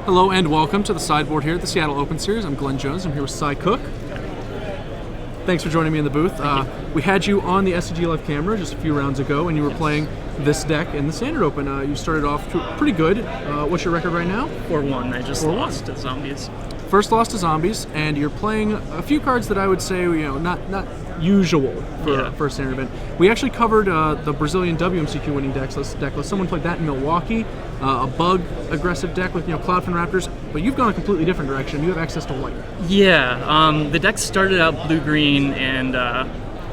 Hello and welcome to the sideboard here at the Seattle Open Series. I'm Glenn Jones. I'm here with Cy Cook. Thanks for joining me in the booth. We had you on the SCG Live camera just a few rounds ago, and you were playing this deck in the Standard Open. You started off pretty good. What's your record right now? 4-1. I just lost to Zombies. First loss to Zombies, and you're playing a few cards that I would say, not usual for a first Standard event. We actually covered the Brazilian WMCQ winning deck list. Someone played that in Milwaukee, a bug aggressive deck with Cloudfin Raptors, but you've gone a completely different direction. You have access to white. Yeah, the deck started out blue-green, and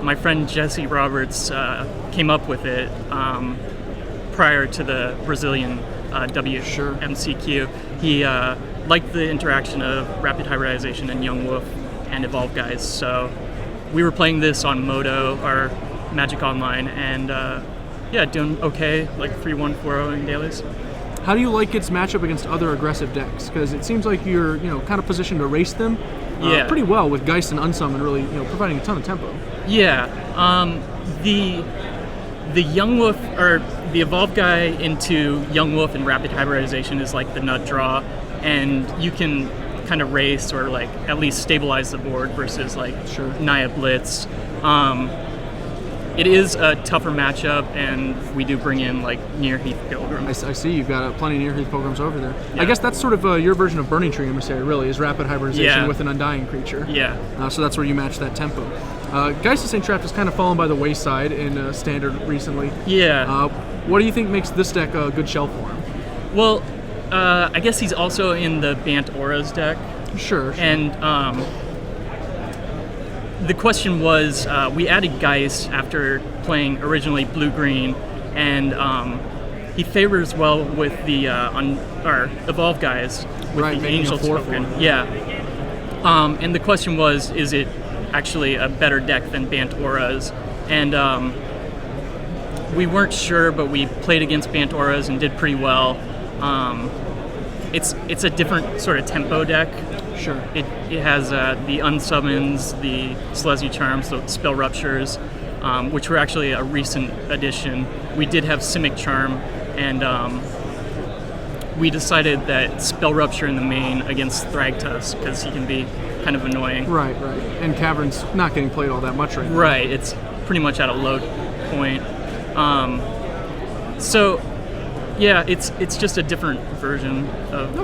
my friend Jesse Roberts came up with it prior to the Brazilian WMCQ. He liked the interaction of Rapid Hybridization and Young Wolf and Evolve Guys, so we were playing this on Moto, or Magic Online, and doing okay, like 3-1, 4-0 in dailies. How do you like its matchup against other aggressive decks? Because it seems like you're kind of positioned to race them pretty well with Geist and Unsummon really providing a ton of tempo. Yeah, the Young Wolf, or the Evolve Guy into Young Wolf and Rapid Hybridization is like the nut draw, and you can kind of race or like at least stabilize the board versus like Naya Blitz. It is a tougher matchup, and we do bring in like Near Heath Pilgrim. I see you've got plenty of Near Heath Pilgrims over there. Yeah. I guess that's sort of your version of Burning Tree Emissary, really, is Rapid Hybridization with an Undying creature. Yeah. So that's where you match that tempo. Geist of St. Trapt has kind of fallen by the wayside in Standard recently. Yeah. What do you think makes this deck a good shell for him? Well, I guess he's also in the Bant Auras deck. Sure. And the question was, we added Geist after playing originally blue-green, and he favors well with the Evolve Guys with the Angel token. Yeah. And the question was, is it actually a better deck than Bant Auras? And we weren't sure, but we played against Bant Auras and did pretty well. It's a different sort of tempo deck. Sure. It has the Unsummons, the Selesnya Charms, the Spell Ruptures, which were actually a recent addition. We did have Simic Charm, and we decided that Spell Rupture in the main against Thragtusk, because he can be kind of annoying. Right. And Cavern's not getting played all that much right now. Right, it's pretty much at a low point. Yeah, it's just a different version of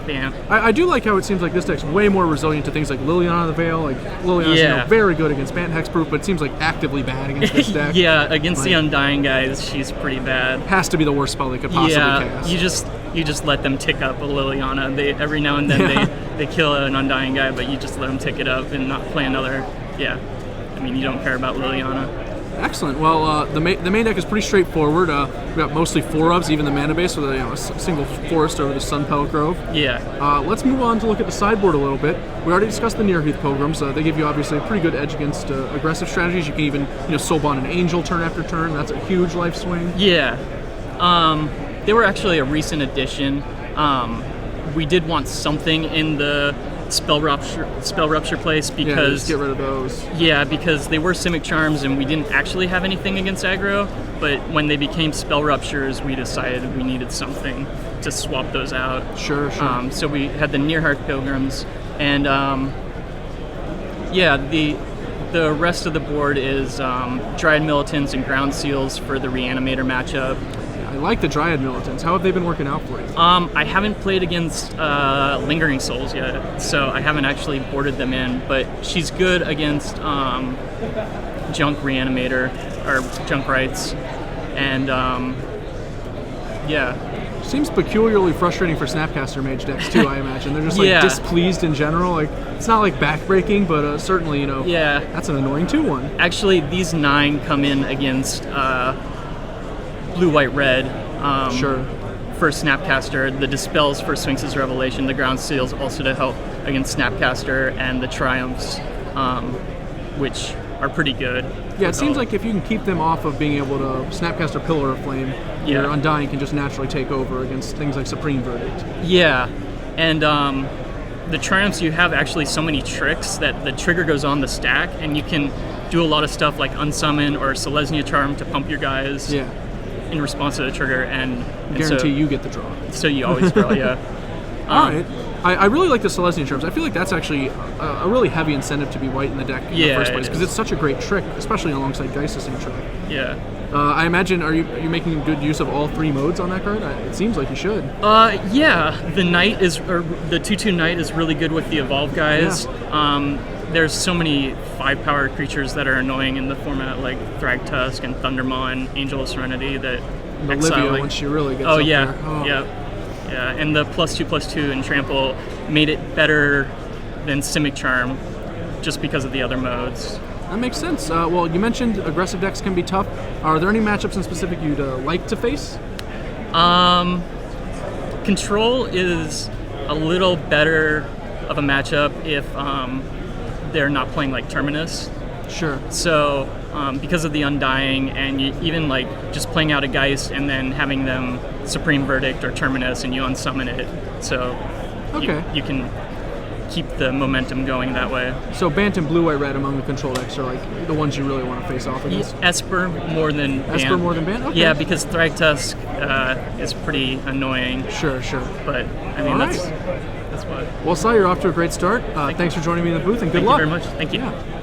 Bant. I do like how it seems like this deck's way more resilient to things like Liliana the Veil. Like Liliana's very good against Bant Hexproof, but it seems like actively bad against this deck. Yeah, against the Undying Guys, she's pretty bad. Has to be the worst spell they could possibly cast. You just let them tick up a Liliana. Every now and then they kill an Undying Guy, but you just let them tick it up and not play another. Yeah, I mean, you don't care about Liliana. Excellent. Well, the main deck is pretty straightforward. We got mostly 4-ofs, even the mana base with a single forest over the Sunpelt Grove. Yeah. Let's move on to look at the sideboard a little bit. We already discussed the Near Heath Pilgrims. They give you obviously a pretty good edge against aggressive strategies. You can even Soulbond an Angel turn after turn. That's a huge life swing. Yeah. They were actually a recent addition. We did want something in the Spell Rupture place because just get rid of those. Yeah, because they were Simic Charms and we didn't actually have anything against aggro, but when they became Spell Ruptures, we decided we needed something to swap those out. Sure. So we had the Near Heath Pilgrims, and the rest of the board is Dryad Militants and Ground Seals for the Reanimator matchup. I like the Dryad Militants. How have they been working out for you? I haven't played against Lingering Souls yet, so I haven't actually boarded them in, but she's good against Junk Reanimator, or Junk Rights, and Seems peculiarly frustrating for Snapcaster Mage decks too, I imagine. They're just displeased in general. Like, it's not like backbreaking, but certainly, that's an annoying 2-1. Actually, these 9 come in against Blue, White, Red. For Snapcaster, the Dispels for Sphinx's Revelation, the Ground Seals also to help against Snapcaster, and the Triumphs, which are pretty good. Yeah, it seems like if you can keep them off of being able to Snapcaster Pillar of Flame, your Undying can just naturally take over against things like Supreme Verdict. Yeah, and the Triumphs, you have actually so many tricks that the trigger goes on the stack, and you can do a lot of stuff like Unsummon or Selesnya Charm to pump your guys. In response to the trigure, and guarantee you get the draw. So you always draw, All right. I really like the Celestian Charms. I feel like that's actually a really heavy incentive to be white in the deck in the first place, because it's such a great trick, especially alongside Geist's trick. Yeah. I imagine, are you making good use of all 3 modes on that card? It seems like you should. Yeah. The Knight the 2/2 Knight is really good with the Evolve guys. Yeah. There's so many 5-power creatures that are annoying in the format, like Thragtusk and Thundermaw and Angel of Serenity that Olivia, when she really gets up yeah. there. Oh, yeah. Yeah, and the +2/+2 in Trample made it better than Simic Charm just because of the other modes. That makes sense. Well, you mentioned aggressive decks can be tough. Are there any matchups in specific you'd like to face? Control is a little better of a matchup if they're not playing like Terminus. Sure. So because of the Undying, and even like just playing out a Geist and then having them Supreme Verdict or Terminus and you unsummon it, so you can keep the momentum going that way. So Bant and Blue, White, Red among the control decks are like the ones you really want to face off against? Esper more than Bant. Esper more than Bant? Okay. Yeah, because Thragtusk is pretty annoying. Sure. But I mean, that's why. Well, Sai, you're off to a great start. Thanks for joining me in the booth, and good luck. Thank you very much. Thank you. Yeah.